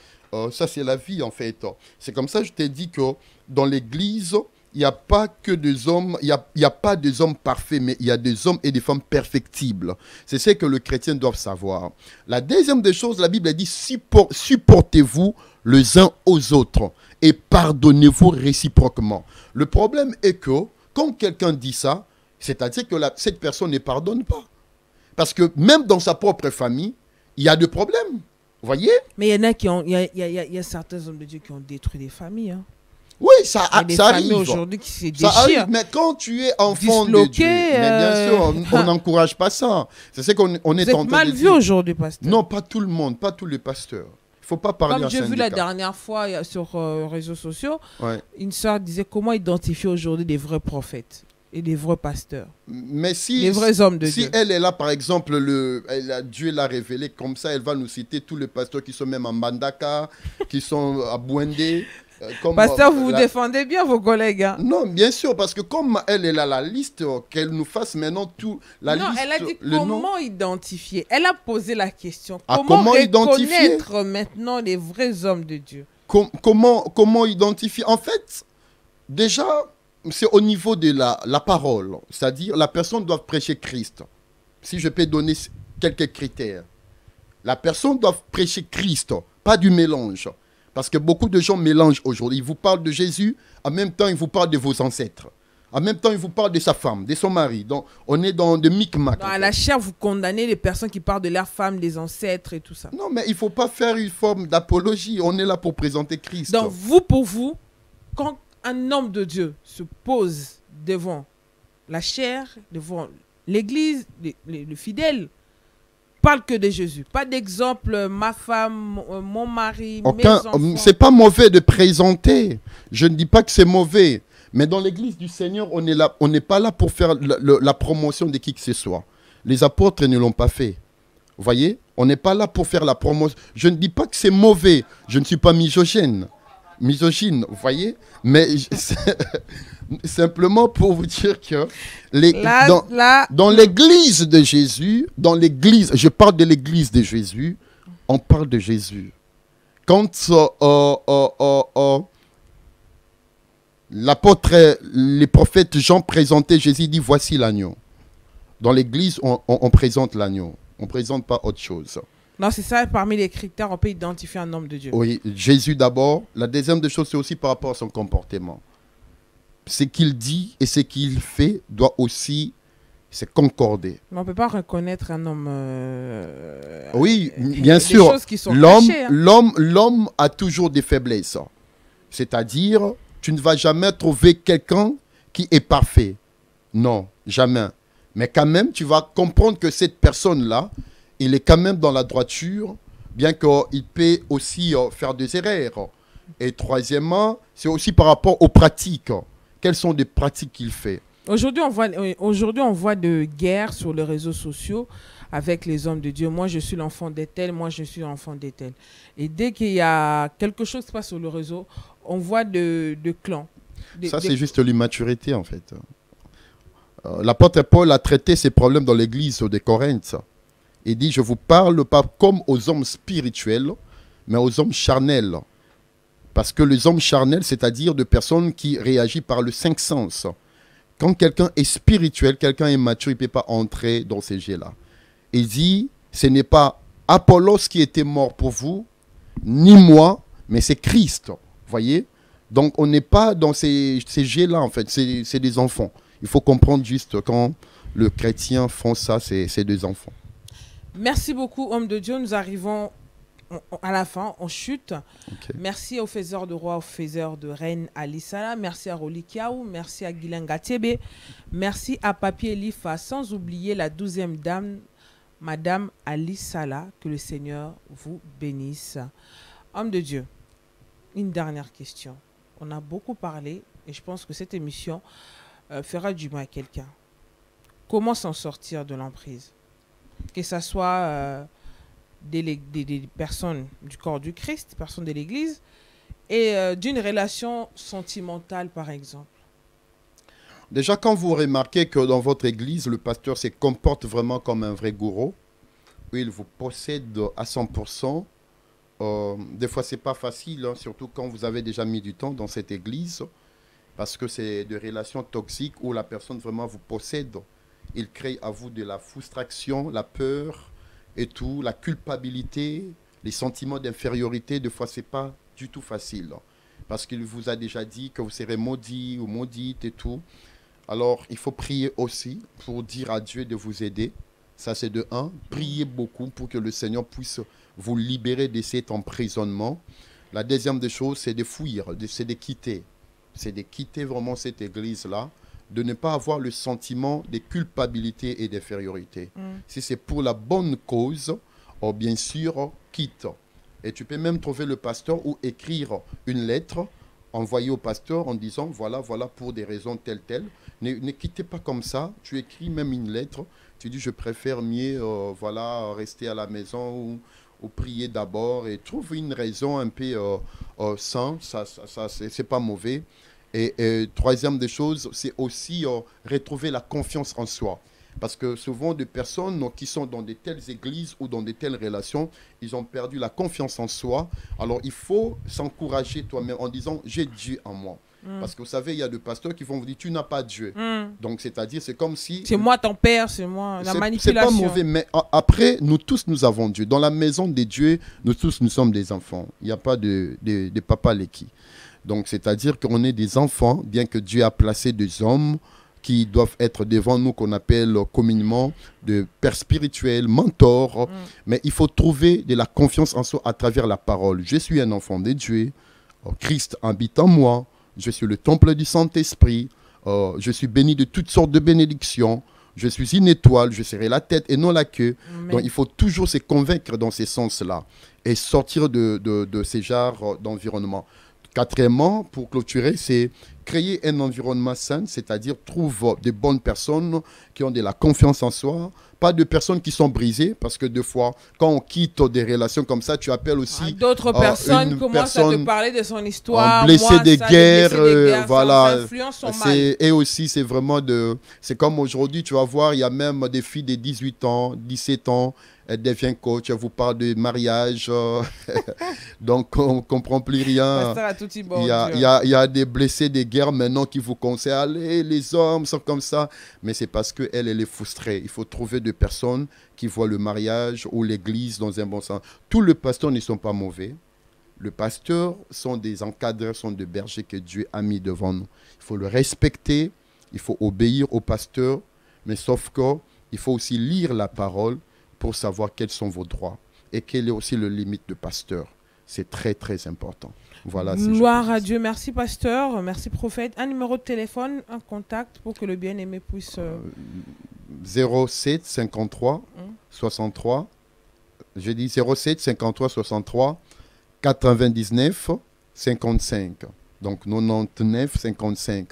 [SPEAKER 2] Ça, c'est la vie, en fait. C'est comme ça que je t'ai dit que dans l'église... Il n'y a pas que des hommes, il y a pas des hommes parfaits, mais il y a des hommes et des femmes perfectibles. C'est ce que le chrétien doit savoir. La deuxième des choses, la Bible dit, supportez-vous les uns aux autres et pardonnez-vous réciproquement. Le problème est que, quand quelqu'un dit ça, c'est-à-dire que cette personne ne pardonne pas. Parce que même dans sa propre famille, il y a des problèmes. Vous voyez?
[SPEAKER 3] Mais il y en a qui ont, il y a certains hommes de Dieu qui ont détruit des familles. Hein.
[SPEAKER 2] Oui, ça arrive.
[SPEAKER 3] Aujourd'hui qui se
[SPEAKER 2] Ça arrive,
[SPEAKER 3] déchirent.
[SPEAKER 2] mais quand tu es enfant de Dieu, mais bien sûr, on n'encourage pas ça. C'est ce qu'on est
[SPEAKER 3] Vous
[SPEAKER 2] en
[SPEAKER 3] êtes
[SPEAKER 2] train
[SPEAKER 3] mal
[SPEAKER 2] de
[SPEAKER 3] vu
[SPEAKER 2] dire.
[SPEAKER 3] aujourd'hui, pasteur.
[SPEAKER 2] Non, pas tout le monde, pas tous les pasteurs. Il ne faut pas parler
[SPEAKER 3] Comme
[SPEAKER 2] en
[SPEAKER 3] j'ai vu
[SPEAKER 2] syndicat.
[SPEAKER 3] la dernière fois sur les réseaux sociaux,
[SPEAKER 2] Ouais.
[SPEAKER 3] une sœur disait comment identifier aujourd'hui des vrais prophètes et des vrais pasteurs,
[SPEAKER 2] Mais si,
[SPEAKER 3] des vrais hommes de
[SPEAKER 2] si
[SPEAKER 3] Dieu.
[SPEAKER 2] elle est là, par exemple, Dieu l'a révélé comme ça, elle va nous citer tous les pasteurs qui sont même en Mandaka, qui sont à Bouendé.
[SPEAKER 3] Pasteur, vous défendez bien vos collègues. Hein?
[SPEAKER 2] Non, bien sûr, parce que comme elle est là, la liste, qu'elle nous fasse maintenant tout, la
[SPEAKER 3] Non,
[SPEAKER 2] liste,
[SPEAKER 3] elle a dit
[SPEAKER 2] le nom.
[SPEAKER 3] comment identifier. Elle a posé la question.
[SPEAKER 2] Ah,
[SPEAKER 3] Comment
[SPEAKER 2] comment identifier
[SPEAKER 3] reconnaître maintenant les vrais hommes de Dieu?
[SPEAKER 2] Comment identifier? En fait, déjà, c'est au niveau de la parole. C'est-à-dire, la personne doit prêcher Christ. Si je peux donner quelques critères. La personne doit prêcher Christ, pas du mélange. Parce que beaucoup de gens mélangent aujourd'hui. Ils vous parlent de Jésus, en même temps, ils vous parlent de vos ancêtres. En même temps, il vous parle de sa femme, de son mari. Donc, on est dans de micmac.
[SPEAKER 3] Dans la chair, vous condamnez les personnes qui parlent de leur femme, des ancêtres et tout ça.
[SPEAKER 2] Non, mais il ne faut pas faire une forme d'apologie. On est là pour présenter Christ.
[SPEAKER 3] Donc, vous, pour vous, quand un homme de Dieu se pose devant la chair, devant l'église, le fidèle, parle que de Jésus. Pas d'exemple, ma femme, mon mari, mes enfants.
[SPEAKER 2] C'est pas mauvais de présenter. Je ne dis pas que c'est mauvais. Mais dans l'église du Seigneur, on n'est pas là pour faire la promotion de qui que ce soit. Les apôtres ne l'ont pas fait. Vous voyez? On n'est pas là pour faire la promotion. Je ne dis pas que c'est mauvais. Je ne suis pas misogyne, vous voyez? Mais simplement pour vous dire que dans l'église de Jésus, je parle de l'église de Jésus, on parle de Jésus. Quand l'apôtre, les prophètes Jean présentaient Jésus, dit voici l'agneau. Dans l'église, on présente l'agneau. On ne présente pas autre chose.
[SPEAKER 3] Non, c'est ça, parmi les critères, on peut identifier un homme de Dieu.
[SPEAKER 2] Oui, Jésus d'abord. La deuxième des choses, c'est aussi par rapport à son comportement. Ce qu'il dit et ce qu'il fait doit aussi se concorder.
[SPEAKER 3] Mais on ne peut pas reconnaître un homme...
[SPEAKER 2] oui, bien sûr. L'homme a toujours des faiblesses. C'est-à-dire, tu ne vas jamais trouver quelqu'un qui est parfait. Non, jamais. Mais quand même, tu vas comprendre que cette personne-là, il est quand même dans la droiture, bien qu'il peut aussi faire des erreurs. Et troisièmement, c'est aussi par rapport aux pratiques. Quelles sont les pratiques qu'il fait?
[SPEAKER 3] Aujourd'hui, on voit de guerres sur les réseaux sociaux avec les hommes de Dieu. Moi, je suis l'enfant des tels, moi, je suis l'enfant des tels. Et dès qu'il y a quelque chose qui se passe sur le réseau, on voit de clans.
[SPEAKER 2] C'est juste l'immaturité, en fait. L'apôtre Paul a traité ces problèmes dans l'église de Corinthe. Il dit, je ne vous parle pas comme aux hommes spirituels, mais aux hommes charnels. Parce que les hommes charnels, c'est-à-dire de personnes qui réagissent par le cinq sens. Quand quelqu'un est spirituel, quelqu'un est mature, il ne peut pas entrer dans ces jets-là. Il dit, ce n'est pas Apollos qui était mort pour vous, ni moi, mais c'est Christ. Vous voyez? Donc, on n'est pas dans ces jets-là, en fait. C'est des enfants. Il faut comprendre juste quand le chrétien font ça, c'est des enfants.
[SPEAKER 3] Merci beaucoup, homme de Dieu. Nous arrivons à la fin, on chute. Okay. Merci aux faiseurs de rois, aux faiseurs de reine Ali Salah. Merci à Roli Kiaou. Merci à Guilain Gatebe. Merci à Papi Elifa. Sans oublier la 12e dame, Madame Ali Salah. Que le Seigneur vous bénisse. Homme de Dieu, une dernière question. On a beaucoup parlé et je pense que cette émission fera du bien à quelqu'un. Comment s'en sortir de l'emprise? Que ce soit des personnes du corps du Christ, des personnes de l'Église, et d'une relation sentimentale, par exemple.
[SPEAKER 2] Déjà, quand vous remarquez que dans votre Église, le pasteur se comporte vraiment comme un vrai gourou, où il vous possède à 100%, des fois, ce n'est pas facile, hein, surtout quand vous avez déjà mis du temps dans cette Église, parce que c'est des relations toxiques où la personne vraiment vous possède. Il crée à vous de la frustration, la peur et tout, la culpabilité, les sentiments d'infériorité. Des fois, ce n'est pas du tout facile. Parce qu'il vous a déjà dit que vous serez maudit ou maudite et tout. Alors, il faut prier aussi pour dire à Dieu de vous aider. Ça, c'est de un. Priez beaucoup pour que le Seigneur puisse vous libérer de cet emprisonnement. La deuxième des choses, c'est de fuir, c'est de quitter. C'est de quitter vraiment cette église-là, de ne pas avoir le sentiment de culpabilité et d'infériorité. Si c'est pour la bonne cause, oh, bien sûr, quitte. Et tu peux même trouver le pasteur ou écrire une lettre, envoyer au pasteur en disant, voilà, pour des raisons telles. Ne quittez pas comme ça. Tu écris même une lettre. Tu dis, je préfère mieux rester à la maison ou prier d'abord. Et trouve une raison un peu saine. Ça c'est pas mauvais. Et troisième des choses, c'est aussi retrouver la confiance en soi. Parce que souvent, des personnes qui sont dans de telles églises ou dans de telles relations, ils ont perdu la confiance en soi. Alors, il faut s'encourager toi-même en disant, j'ai Dieu en moi. Parce que vous savez, il y a des pasteurs qui vont vous dire, tu n'as pas Dieu. Donc, c'est-à-dire, c'est comme si...
[SPEAKER 3] C'est moi ton père, c'est moi, la manipulation.
[SPEAKER 2] C'est pas mauvais, mais après, nous tous, nous avons Dieu. Dans la maison de Dieu, nous tous, nous sommes des enfants. Il n'y a pas de papa Leki. Donc, c'est-à-dire qu'on est des enfants, bien que Dieu a placé des hommes qui doivent être devant nous, qu'on appelle communément de pères spirituels, mentors. Mais il faut trouver de la confiance en soi à travers la parole. Je suis un enfant de Dieu. Christ habite en moi. Je suis le temple du Saint-Esprit. Je suis béni de toutes sortes de bénédictions. Je suis une étoile, je serai la tête et non la queue. Amen. Donc il faut toujours se convaincre dans ces sens-là et sortir de ces genres d'environnement. Quatrièmement, pour clôturer, c'est créer un environnement sain, c'est-à-dire trouve des bonnes personnes qui ont de la confiance en soi, pas de personnes qui sont brisées, parce que des fois, quand on quitte des relations comme ça, tu appelles aussi
[SPEAKER 3] d'autres personnes commencent à te parler de son histoire,
[SPEAKER 2] blessé des guerres, voilà.
[SPEAKER 3] Et
[SPEAKER 2] aussi, c'est vraiment c'est comme aujourd'hui, tu vas voir, il y a même des filles de 18 ans, 17 ans, elle devient coach, elle vous parle de mariage, donc on ne comprend plus rien. Il y a des blessés des guerres maintenant qui vous conseillent, allez, les hommes sont comme ça, mais c'est parce qu'elle est frustrée. Il faut trouver des personnes qui voient le mariage ou l'église dans un bon sens. Tous les pasteurs ne sont pas mauvais. Les pasteurs sont des encadreurs, sont des bergers que Dieu a mis devant nous. Il faut le respecter, il faut obéir au pasteur, mais sauf qu'il faut aussi lire la parole pour savoir quels sont vos droits et quelle est aussi le limite de pasteur. C'est très, très important. Voilà.
[SPEAKER 3] Gloire à Dieu. Merci, pasteur. Merci, prophète. Un numéro de téléphone, un contact pour que le bien-aimé puisse...
[SPEAKER 2] 07 53 63. Je dis 07 53 63 99 55. Donc 99 55.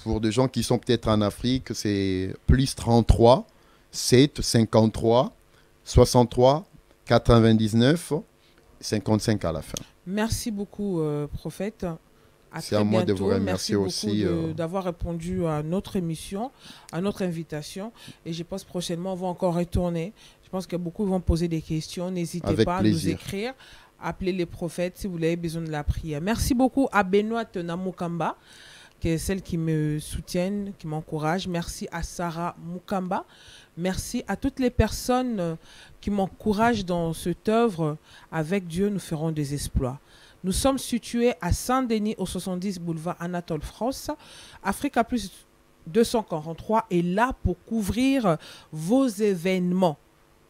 [SPEAKER 2] Pour des gens qui sont peut-être en Afrique, c'est plus 33 7 53 63 99 55 à la fin.
[SPEAKER 3] Merci beaucoup, prophète.
[SPEAKER 2] C'est à moi de vous remercier aussi.
[SPEAKER 3] D'avoir répondu à notre émission, à notre invitation. Et je pense prochainement, on va encore retourner. Je pense que beaucoup vont poser des questions. N'hésitez pas à nous écrire. Appelez les prophètes si vous avez besoin de la prière. Merci beaucoup à Benoît Namukamba, qui est celle qui me soutiennent, qui m'encourage. Merci à Sarah Mukamba. Merci à toutes les personnes qui m'encouragent dans cette œuvre. Avec Dieu, nous ferons des exploits. Nous sommes situés à Saint-Denis, au 70 boulevard Anatole France. Africa Plus 243 est là pour couvrir vos événements.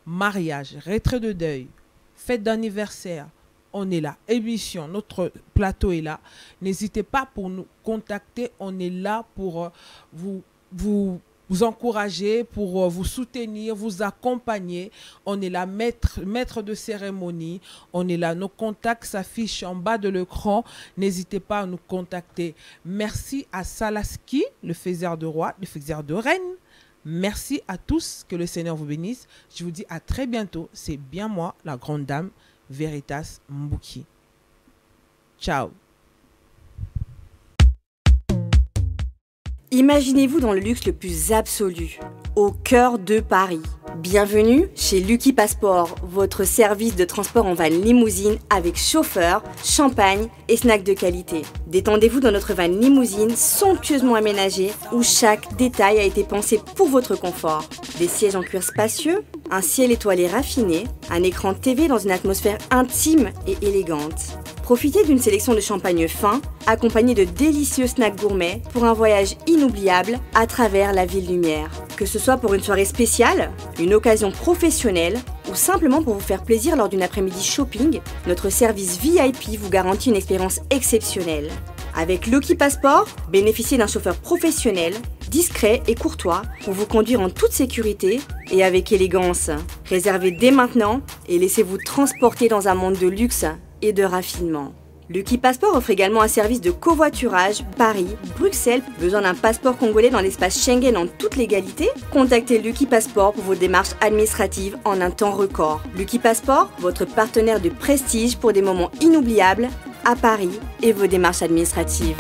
[SPEAKER 3] Mariage, retrait de deuil, fête d'anniversaire. On est là. Émission, notre plateau est là. N'hésitez pas pour nous contacter. On est là pour vous encourager, pour vous soutenir, vous accompagner. On est là, maître de cérémonie. On est là. Nos contacts s'affichent en bas de l'écran. N'hésitez pas à nous contacter. Merci à Salaski, le faiseur de roi, le faiseur de reine. Merci à tous. Que le Seigneur vous bénisse. Je vous dis à très bientôt. C'est bien moi, la grande dame, Veritas Mbouki. Ciao.
[SPEAKER 1] Imaginez-vous dans le luxe le plus absolu, au cœur de Paris. Bienvenue chez Lucky Passport, votre service de transport en van limousine avec chauffeur, champagne et snacks de qualité. Détendez-vous dans notre van limousine somptueusement aménagée où chaque détail a été pensé pour votre confort. Des sièges en cuir spacieux, un ciel étoilé raffiné, un écran TV dans une atmosphère intime et élégante. Profitez d'une sélection de champagne fin, accompagné de délicieux snacks gourmets pour un voyage inoubliable à travers la ville lumière. Que ce soit pour une soirée spéciale, une occasion professionnelle ou simplement pour vous faire plaisir lors d'une après-midi shopping, notre service VIP vous garantit une expérience exceptionnelle. Avec Lucky Passport, bénéficiez d'un chauffeur professionnel, discret et courtois pour vous conduire en toute sécurité et avec élégance. Réservez dès maintenant et laissez-vous transporter dans un monde de luxe et de raffinement. Lucky Passport offre également un service de covoiturage Paris, Bruxelles. Besoin d'un passeport congolais dans l'espace Schengen en toute légalité? Contactez Lucky Passport pour vos démarches administratives en un temps record. Lucky Passport, votre partenaire de prestige pour des moments inoubliables à Paris et vos démarches administratives.